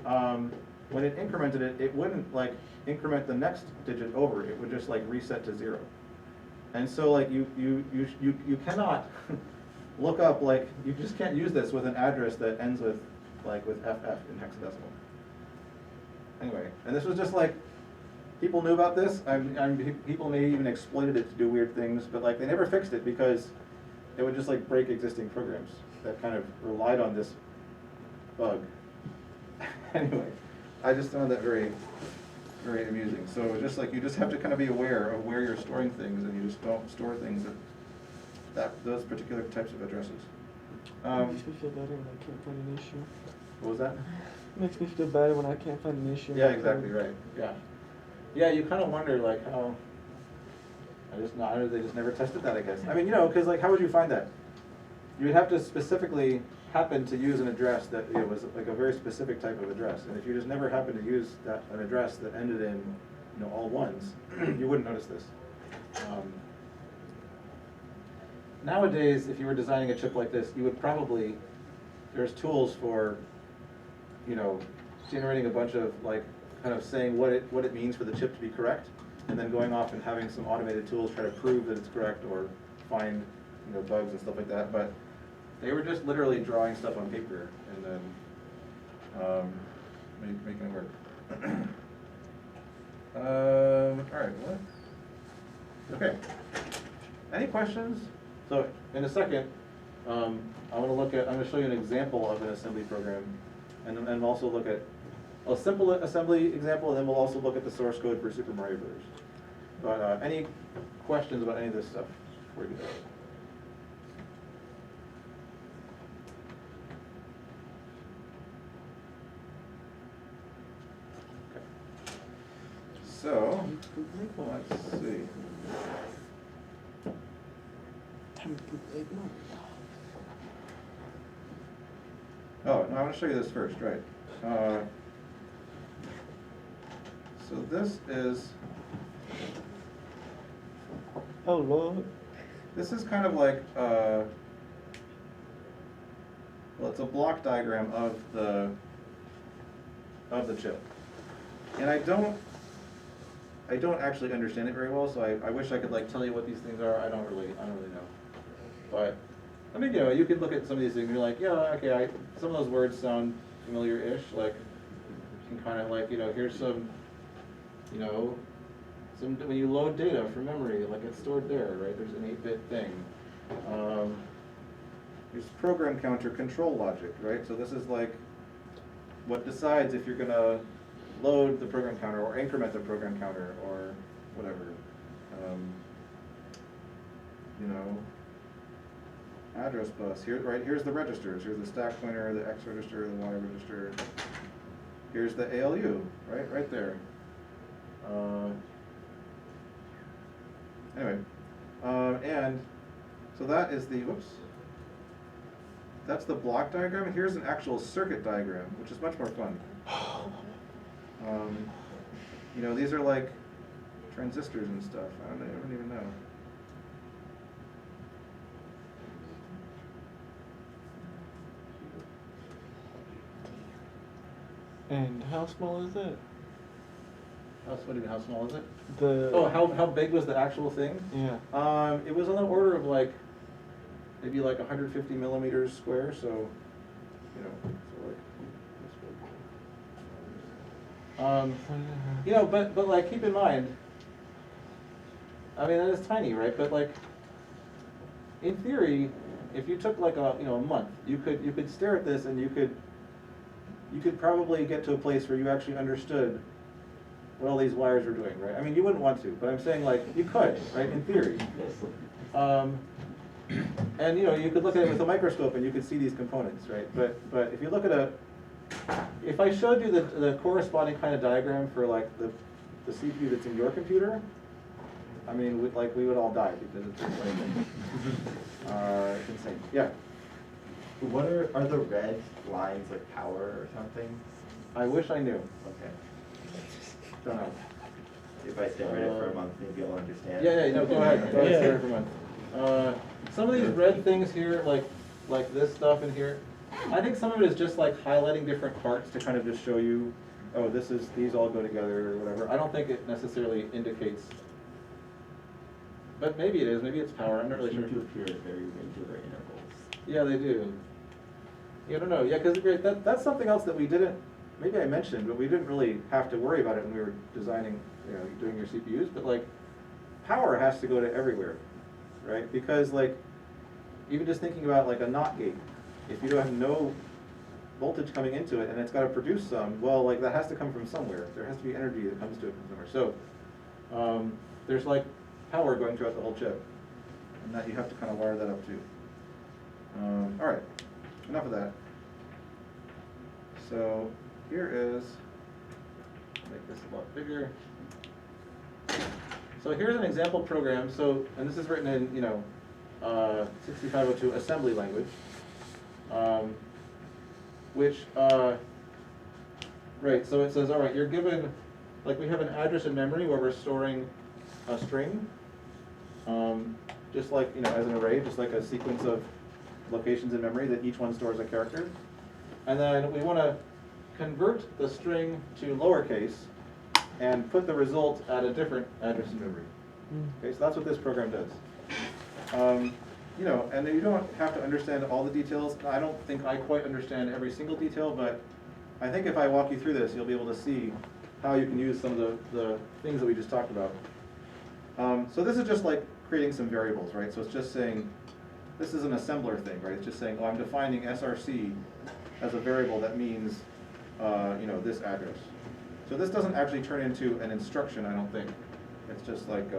when it incremented it, it wouldn't like increment the next digit over. It would just like reset to 0. And so like you cannot look up, like you just can't use this with an address that ends with like with FF in hexadecimal. Anyway, and this was just like, people knew about this. People may even exploited it to do weird things, but like they never fixed it because it would just like break existing programs that kind of relied on this bug. Anyway, I just found that very, very amusing. So just like you just have to kind of be aware of where you're storing things, and you just don't store things at those particular types of addresses. It makes me feel better when I can't find an issue. What was that? It makes me feel better when I can't find an issue. Yeah, exactly right. Yeah. Yeah, you kind of wonder like how, they just never tested that, I guess. I mean, you know, because like how would you find that? You would have to specifically happened to use an address that, you know, was like a very specific type of address, and if you just never happened to use an address that ended in, you know, all ones, you wouldn't notice this. Nowadays, if you were designing a chip like this, you would probably, there's tools for, you know, generating a bunch of, like, kind of saying what it means for the chip to be correct, and then going off and having some automated tools try to prove that it's correct or find, you know, bugs and stuff like that. But they were just literally drawing stuff on paper and then making it work. All right, what? Okay. Any questions? So in a second, I'm going to show you an example of an assembly program, and also look at a simple assembly example, and then we'll also look at the source code for Super Mario Bros. But any questions about any of this stuff before we go? Okay. So, let's see. Oh, no, I want to show you this first, right? So this is, Oh, Lord. this is kind of like, well, it's a block diagram of the chip. And I don't actually understand it very well, so I wish I could like tell you what these things are. I don't really know. But, I mean, you know, you could look at some of these things and you're like, yeah, okay, some of those words sound familiar-ish, like, you can kind of like, you know, here's some, you know, when you load data from memory, like it's stored there, right? There's an 8-bit thing. There's program counter control logic, right? So this is like what decides if you're gonna load the program counter or increment the program counter or whatever. You know, address bus, here, right, here's the registers. Here's the stack pointer, the X register, the Y register. Here's the ALU, right there. Anyway, and so that is the, whoops, that's the block diagram. Here's an actual circuit diagram, which is much more fun. You know, these are like transistors and stuff. I don't even know. And how small is it? What do you mean, how small is it? The How big was the actual thing? Yeah. It was on the order of like, maybe like 150 millimeters square, so, you know, so like this big. You know, but like, keep in mind, I mean, that is tiny, right? But like, in theory, if you took like a month, you could stare at this and you could probably get to a place where you actually understood what all these wires are doing, right? I mean, you wouldn't want to, but I'm saying like, you could, right, in theory. And you know, you could look at it with a microscope and you could see these components, right? But if you look at if I showed you the corresponding kind of diagram for like the CPU that's in your computer, I mean, we would all die because it's just like, it's insane. Yeah. What are the red lines like power or something? I wish I knew. Okay. Don't know. If I stare at it for a month, maybe I'll understand. Yeah, no, go ahead. Go ahead, Yeah. stare for a month. Some of these red things here, like this stuff in here, I think some of it is just like highlighting different parts to kind of just show you, oh, these all go together or whatever. I don't think it necessarily indicates, but maybe it is. Maybe it's power. I'm not really sure. They seem to appear at very regular intervals. Yeah, they do. Yeah, I don't know. Yeah, because that's something else that we didn't, maybe I mentioned, but we didn't really have to worry about it when we were designing, you know, doing your CPUs. But like, power has to go to everywhere, right? Because like, even just thinking about like a NOT gate, if you don't have no voltage coming into it and it's got to produce some, well, like that has to come from somewhere. There has to be energy that comes to it from somewhere. So there's like power going throughout the whole chip, and that you have to kind of wire that up too. All right, enough of that. So here is, make this a lot bigger. So here's an example program. So, and this is written in, 6502 assembly language. which, right, so it says, all right, you're given, like we have an address in memory where we're storing a string, just like, as an array, just like a sequence of locations in memory that each one stores a character. And then we want to convert the string to lowercase and put the result at a different address in memory. Okay, so that's what this program does. And you don't have to understand all the details. I don't think I quite understand every single detail, but I think if I walk you through this, you'll be able to see how you can use some of the things that we just talked about. So this is just like creating some variables, right? So it's just saying, this is an assembler thing, right? It's just saying, oh, I'm defining src as a variable that means, this address. So this doesn't actually turn into an instruction, I don't think. It's just like,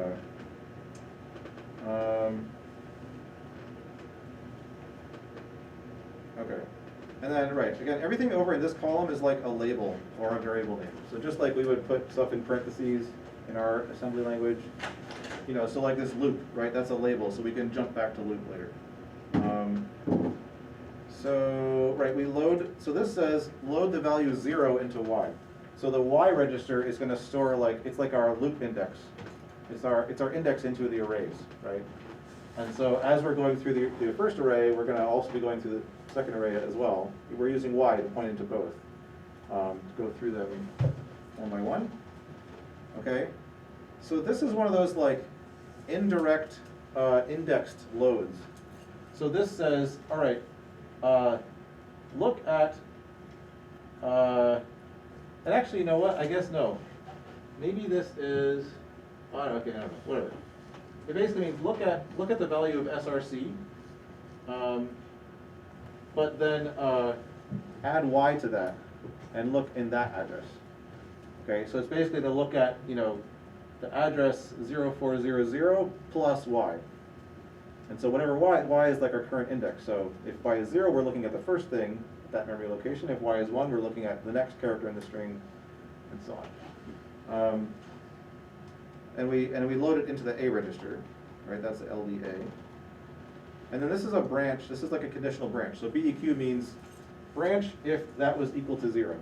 okay. And then, right, again, everything over in this column is like a label or a variable name. So just like we would put stuff in parentheses in our assembly language, so like this loop, right, that's a label, so we can jump back to loop later. So, right, so this says load the value 0 into y. So the y register is going to store it's like our loop index. It's our index into the arrays, right? And so as we're going through the first array, we're going to also be going through the second array as well. We're using y to point into both, to go through them one by one. Okay, so this is one of those indirect indexed loads. So this says, all right, look at, and actually, you know what? I guess no. Maybe this is, okay, I don't know, whatever. It basically means look at the value of src, but then add y to that and look in that address. Okay, so it's basically to look at the address 0400 plus y. And so whatever y is like our current index. So if y is 0, we're looking at the first thing at that memory location. If y is 1, we're looking at the next character in the string, and so on. And we load it into the A register, right? That's the LDA. And then this is a branch. This is like a conditional branch. So BEQ means branch if that was equal to 0.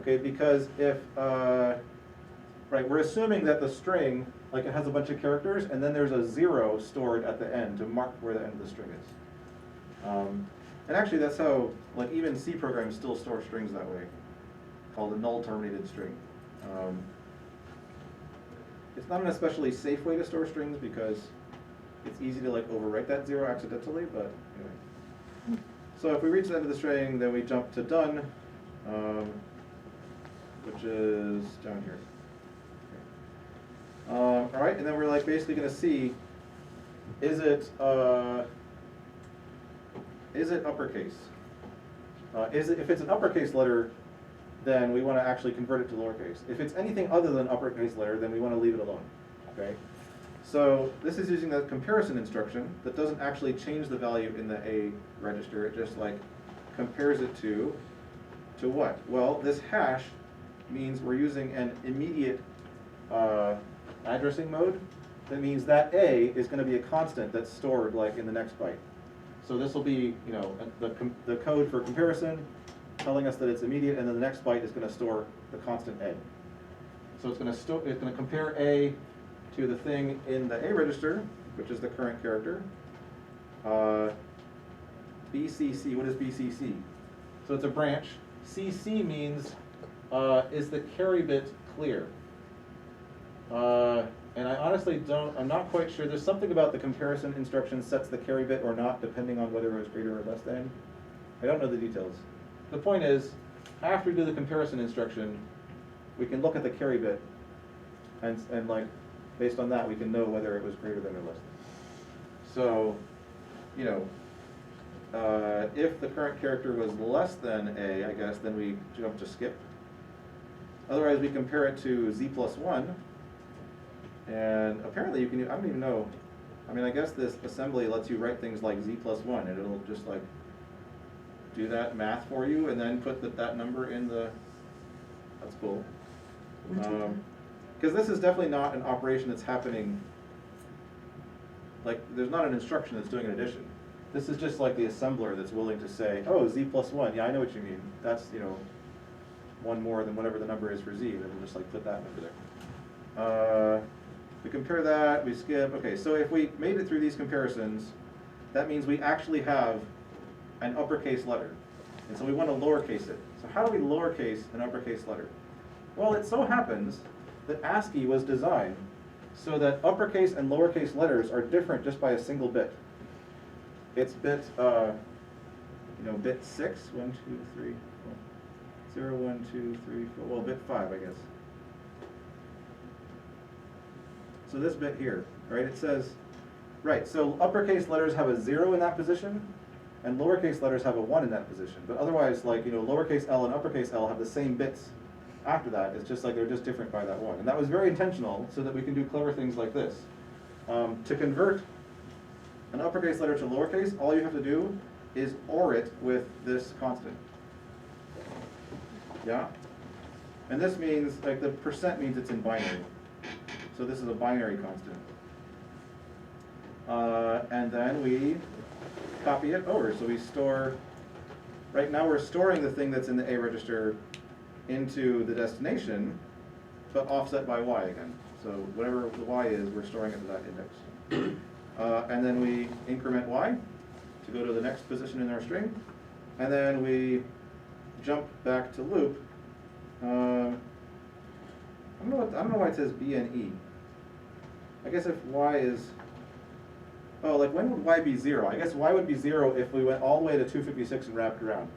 Okay, because if right, we're assuming that the string it has a bunch of characters, and then there's a 0 stored at the end to mark where the end of the string is. And actually, that's how even C programs still store strings that way, called a null terminated string. It's not an especially safe way to store strings because it's easy to overwrite that 0 accidentally, but anyway. So if we reach the end of the string, then we jump to done, which is down here. All right, and then we're basically going to see, is it uppercase? If it's an uppercase letter, then we want to actually convert it to lowercase. If it's anything other than uppercase letter, then we want to leave it alone. Okay. So this is using the comparison instruction that doesn't actually change the value in the A register. It just compares it to what? Well, this hash means we're using an immediate addressing mode. That means that A is going to be a constant that's stored in the next byte. So this will be the code for comparison, telling us that it's immediate, and then the next byte is going to store the constant A. So it's going to compare A to the thing in the A register, which is the current character. BCC, what is BCC? So it's a branch. CC means is the carry bit clear? And I honestly I'm not quite sure. There's something about the comparison instruction sets the carry bit or not, depending on whether it was greater or less than. I don't know the details. The point is, after we do the comparison instruction, we can look at the carry bit, and based on that, we can know whether it was greater than or less than. So, if the current character was less than A, I guess, then we jump to skip. Otherwise, we compare it to Z plus 1, and apparently you can, I don't even know, I guess this assembly lets you write things like Z plus 1, and it'll just do that math for you, and then put that number in the, that's cool. Because this is definitely not an operation that's happening, there's not an instruction that's doing an addition. This is just like the assembler that's willing to say, oh, z plus 1, yeah, I know what you mean. That's, you know, one more than whatever the number is for z, and we'll just like put that number there. We compare that, we skip. Okay, so if we made it through these comparisons, that means we actually have an uppercase letter. And so we want to lowercase it. So how do we lowercase an uppercase letter? Well, it so happens that ASCII was designed so that uppercase and lowercase letters are different just by a single bit. It's bit, bit 6, 1, 2, 3, 4, 0, 1, 2, 3, 4, well, bit 5, I guess. So this bit here, right, it says, right, so uppercase letters have a 0 in that position, and lowercase letters have a 1 in that position. But otherwise, like, lowercase l and uppercase L have the same bits after that. It's just like they're just different by that 1. And that was very intentional so that we can do clever things like this. To convert an uppercase letter to lowercase, all you have to do is OR it with this constant. Yeah? And this means, like, the percent means it's in binary. So this is a binary constant. And then we copy it over. So we store, right now we're storing the thing that's in the A register into the destination, but offset by Y again. So whatever the Y is, we're storing it to that index. And then we increment Y to go to the next position in our string. And then we jump back to loop. I don't know why it says B and E. I guess if Y is, oh, like when would Y be 0? I guess Y would be 0 if we went all the way to 256 and wrapped around.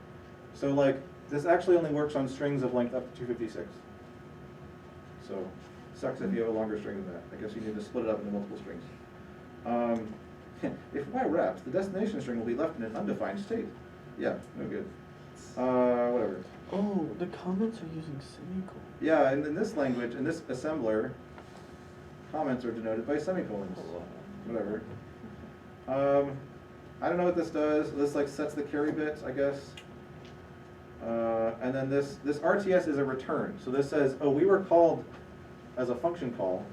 So like, this actually only works on strings of length up to 256. So, sucks if you have a longer string than that. I guess you need to split it up into multiple strings. If Y wraps, the destination string will be left in an undefined state. Yeah, no good. Whatever. Oh, the comments are using semicolons. Yeah, and in this language, in this assembler, comments are denoted by semicolons. Whatever. I don't know what this does. This like sets the carry bit, I guess. And then this RTS is a return. So this says, oh, we were called as a function call.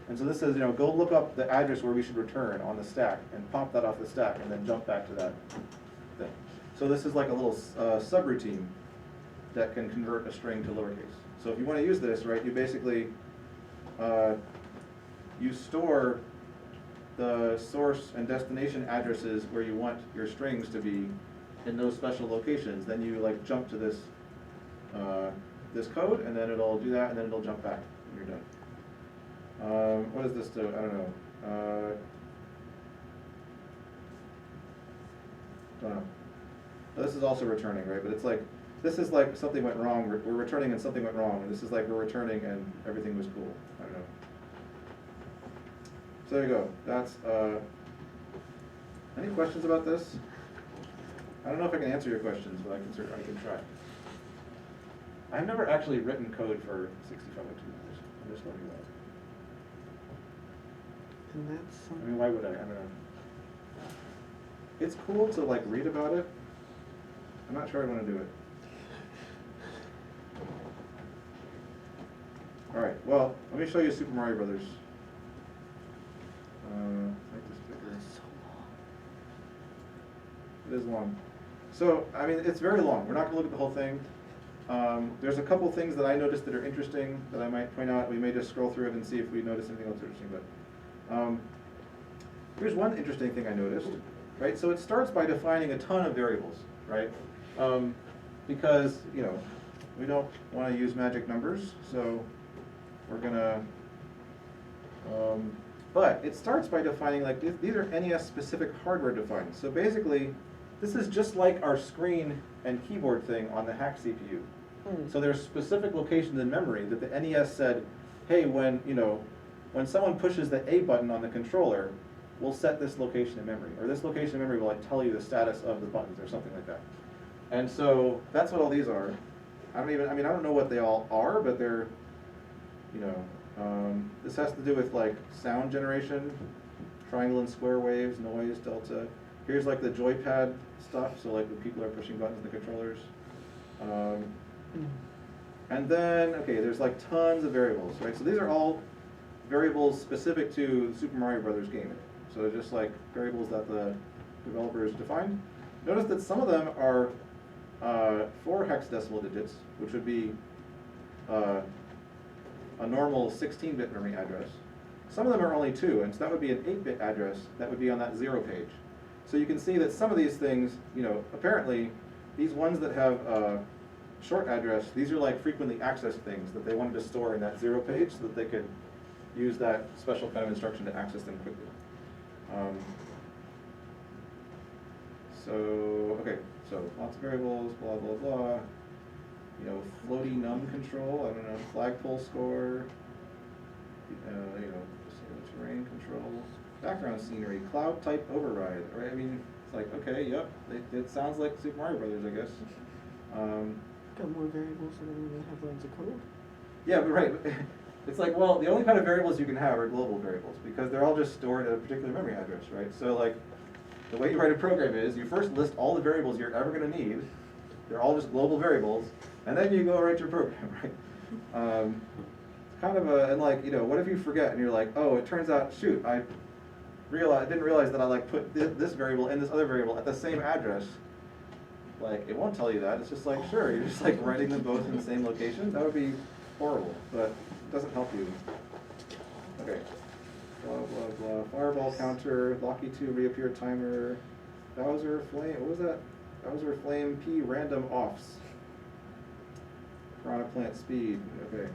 And so this says, go look up the address where we should return on the stack and pop that off the stack and then jump back to that thing. So this is like a little subroutine that can convert a string to lowercase. So if you want to use this, right, you basically, you store the source and destination addresses where you want your strings to be in those special locations. Then you like jump to this this code, and then it'll do that, and then it'll jump back, and you're done. What does this do? I don't know. Don't know. This is also returning, right? But it's like, this is like something went wrong. We're returning and something went wrong, and this is like we're returning and everything was cool. I don't know. So there you go. That's, any questions about this? I don't know if I can answer your questions, but I can try. I've never actually written code for 6502. I'm just learning about it. And that's I something. mean, why would I? I don't know. It's cool to like read about it. I'm not sure I want to do it. All right. Well, let me show you Super Mario Brothers. Make this bigger. That's so long. It is long. So, I mean, it's very long. We're not going to look at the whole thing. There's a couple things that I noticed that are interesting that I might point out. We may just scroll through it and see if we notice anything else interesting. But here's one interesting thing I noticed. Right. So it starts by defining a ton of variables. Right. Because we don't want to use magic numbers, so we're gonna. But it starts by defining, like, these are NES specific hardware defined. So basically, this is just like our screen and keyboard thing on the hack CPU. So there's specific locations in memory that the NES said, hey, when someone pushes the A button on the controller, we'll set this location in memory. Or this location in memory will like tell you the status of the buttons or something like that. And so that's what all these are. I don't know what they all are, but they're, this has to do with like sound generation, triangle and square waves, noise, delta. Here's like the joypad stuff, so like the people are pushing buttons in the controllers. And then, okay, there's like tons of variables, right? So these are all variables specific to the Super Mario Brothers game. So they're just like variables that the developers defined. Notice that some of them are 4 hexadecimal digits, which would be a normal 16-bit memory address. Some of them are only 2, and so that would be an 8-bit address that would be on that 0 page. So you can see that some of these things, you know, apparently these ones that have short address, these are like frequently accessed things that they wanted to store in that 0 page so that they could use that special kind of instruction to access them quickly. Okay, so lots of variables, blah, blah, blah. You know, floaty num control, I don't know, flagpole score, you know, terrain control, background scenery, cloud type override, right? I mean, it's like, okay, yep, it sounds like Super Mario Brothers, I guess. Got more variables than we even have lines of code. Yeah, but right, it's like, well, the only kind of variables you can have are global variables because they're all just stored at a particular memory address, right? So like, the way you write a program is you first list all the variables you're ever gonna need. They're all just global variables, and then you go write your program, right? It's kind of and like, you know, what if you forget and you're like, oh, it turns out, shoot, I didn't realize that I like put this variable and this other variable at the same address. Like, it won't tell you that. It's just like, sure, you're just like writing them both in the same location. That would be horrible, but it doesn't help you. Okay. Blah, blah, blah. Fireball counter, Locky 2 reappear timer, Bowser flame, what was that? Bowser flame P random offs. Piranha plant speed, okay.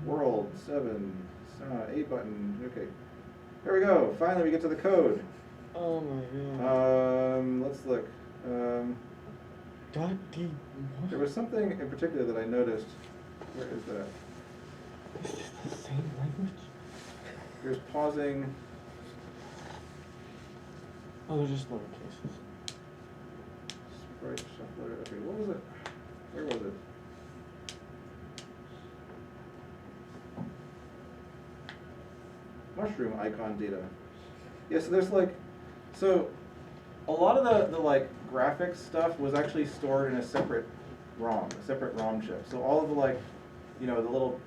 World 7, A button, okay. Here we go, finally we get to the code. Oh my god. Let's look. There was something in particular that I noticed. Where is that? Is this the same language? Here's pausing. Oh, they're just lowercases. Sprite shuffler. Okay, what was it? Where was it? Mushroom icon data. Yeah, so there's like, so a lot of the like graphics stuff was actually stored in a separate ROM chip. So all of the like, you know, the little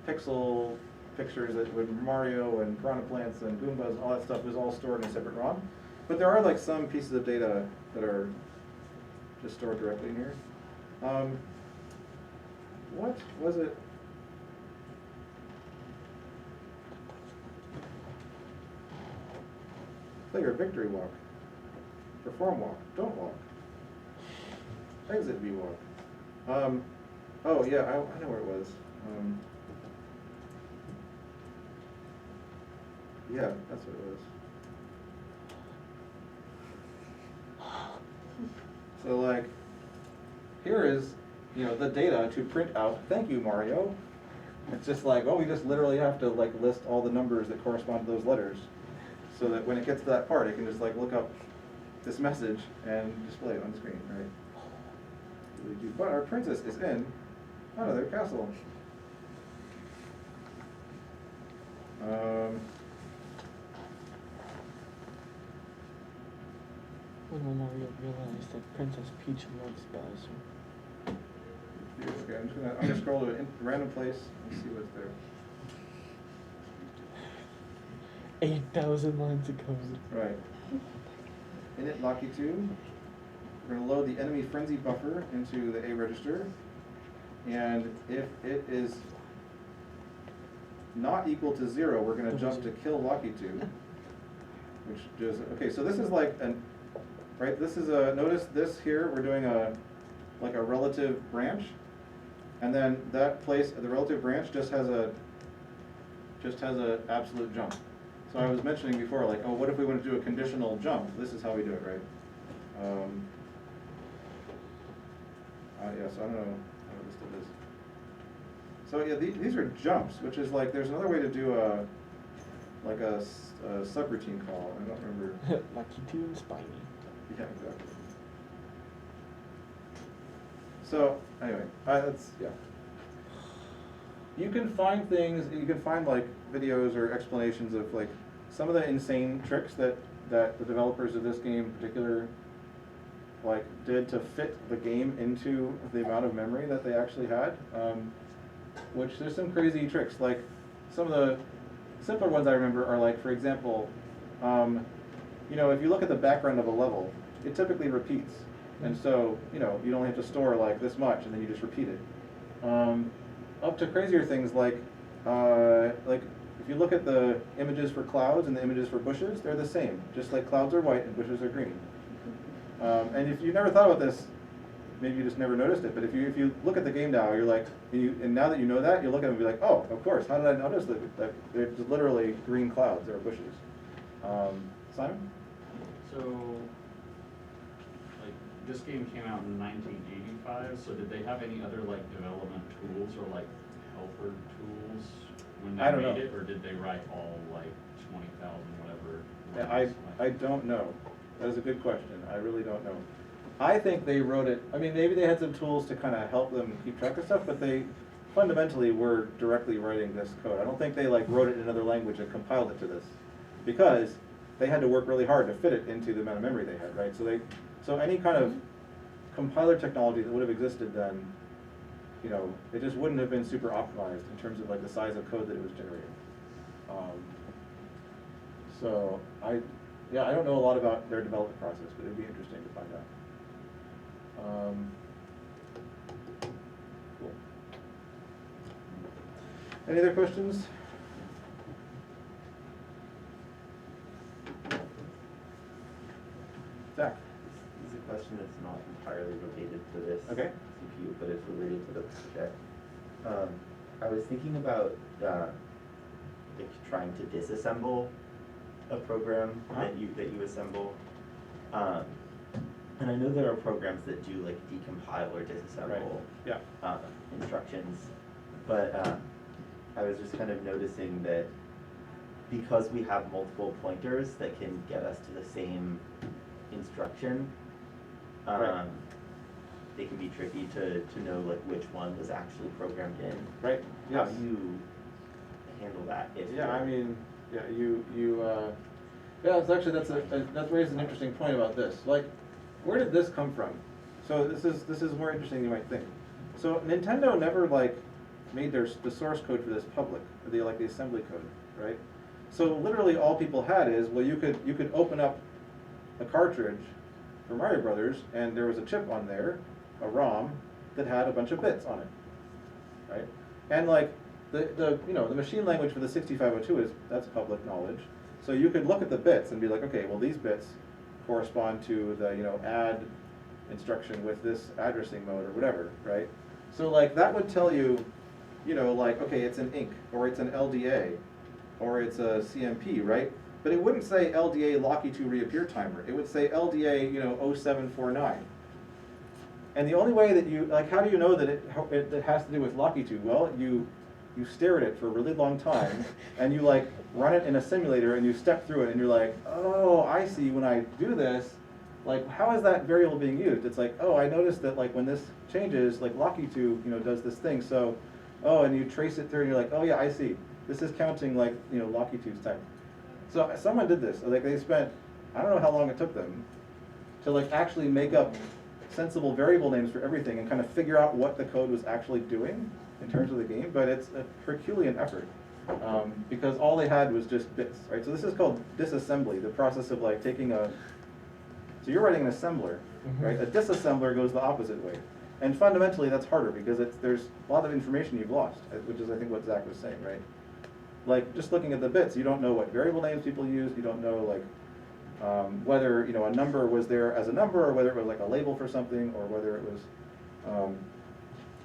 pixel pictures that with Mario and Piranha Plants and Goombas and all that stuff was all stored in a separate ROM. But there are like some pieces of data that are just stored directly in here. What was it? Player victory walk. Perform walk. Don't walk. Exit V walk. Oh yeah, I know where it was. Yeah, that's what it was. So like, here is, you know, the data to print out, thank you, Mario. It's just like, oh, we just literally have to like list all the numbers that correspond to those letters. So that when it gets to that part, it can just like look up this message and display it on the screen, right? But our princess is in another castle. When will Mario realize that Princess Peach loves Bowser? Okay, I'm gonna scroll to a random place and see what's there. 8,000 lines of code. Right. Init Locky 2. We're going to load the enemy frenzy buffer into the A register. And if it is not equal to 0, we're going to jump to kill Locky 2. Which just, okay, so this is like an, right, this is a, notice this here, we're doing a, like a relative branch. And then that place, the relative branch just has a absolute jump. So I was mentioning before, like, oh, what if we want to do a conditional jump? This is how we do it, right? Yeah, so I don't know how this stuff is. So yeah, these are jumps, which is like, there's another way to do a subroutine call. I don't remember. Lucky 2 and Spiny. Yeah, exactly. So anyway, that's, yeah. You can find things, you can find like videos or explanations of like some of the insane tricks that the developers of this game in particular like did to fit the game into the amount of memory that they actually had. Which there's some crazy tricks, like some of the simpler ones I remember are like, for example, you know, if you look at the background of a level, it typically repeats. And so, you know, you only have to store like this much and then you just repeat it. Up to crazier things like if you look at the images for clouds and the images for bushes, they're the same. Just like clouds are white and bushes are green. And if you never thought about this, maybe you just never noticed it, but if you look at the game now, you're like, and now that you know that, you look at them and be like, oh, of course, how did I notice that they're just literally green clouds or bushes? Simon? So, like, this game came out in 1985, so did they have any other, like, development tools or, like, helper tools when I they don't made know. it, or did they write all, like, 20,000, whatever? Yeah, lines? I don't know. That is a good question. I really don't know. I think they wrote it, I mean, maybe they had some tools to kind of help them keep track of stuff, but they fundamentally were directly writing this code. I don't think they like wrote it in another language and compiled it to this, because they had to work really hard to fit it into the amount of memory they had, right? So any kind of compiler technology that would have existed then, you know, it just wouldn't have been super optimized in terms of like the size of code that it was generating. So I don't know a lot about their development process, but it'd be interesting to find out. Cool. Any other questions? Zach? This is a question that's not entirely related to this Okay. CPU, but it's related to the project. I was thinking about like trying to disassemble a program that you assemble. And I know there are programs that do like decompile or disassemble Yeah. instructions, but I was just kind of noticing that because we have multiple pointers that can get us to the same instruction, Right. they can be tricky to know like which one was actually programmed in. Right, How yes. do you handle that? If Yeah, I you're- mean, yeah, it's actually, that raises an interesting point about this. Like, where did this come from? So this is more interesting than you might think. So Nintendo never like made the source code for this public, the assembly code, right? So literally all people had is, well, you could open up a cartridge for Mario Brothers and there was a chip on there, a ROM, that had a bunch of bits on it, right? And like the machine language for the 6502 that's public knowledge. So you could look at the bits and be like, okay, well these bits correspond to the add instruction with this addressing mode or whatever, right? So like that would tell you, like, okay, it's an INC or it's an LDA or it's a CMP, right? But it wouldn't say LDA Locky2 reappear timer. It would say LDA 0749. And the only way that you, like, how do you know that it has to do with Locky2? Well, you stare at it for a really long time, and you like run it in a simulator, and you step through it, and you're like, oh, I see. When I do this, like, how is that variable being used? It's like, oh, I noticed that like when this changes, like Locky2, does this thing. So, oh, and you trace it through, and you're like, oh yeah, I see. This is counting like Locky2's time. So someone did this. Like they spent, I don't know how long it took them to like actually make up sensible variable names for everything and kind of figure out what the code was actually doing in terms of the game, but it's a Herculean effort because all they had was just bits, right? So this is called disassembly, the process of like taking so you're writing an assembler, right? A disassembler goes the opposite way. And fundamentally that's harder because there's a lot of information you've lost, which is I think what Zach was saying, right? Like just looking at the bits, you don't know what variable names people use, you don't know like whether a number was there as a number or whether it was like a label for something or whether it was,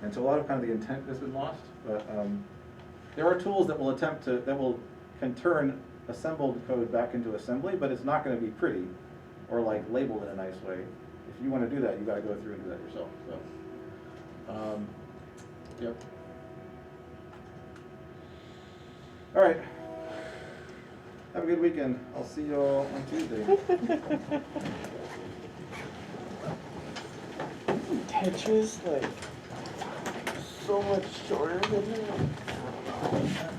and so a lot of kind of the intent has been lost. But there are tools that will can turn assembled code back into assembly, but it's not going to be pretty or like labeled in a nice way. If you want to do that, you got to go through and do that yourself. So, yep. All right. Have a good weekend. I'll see you all on Tuesday. Tetris, like, so much shorter than that.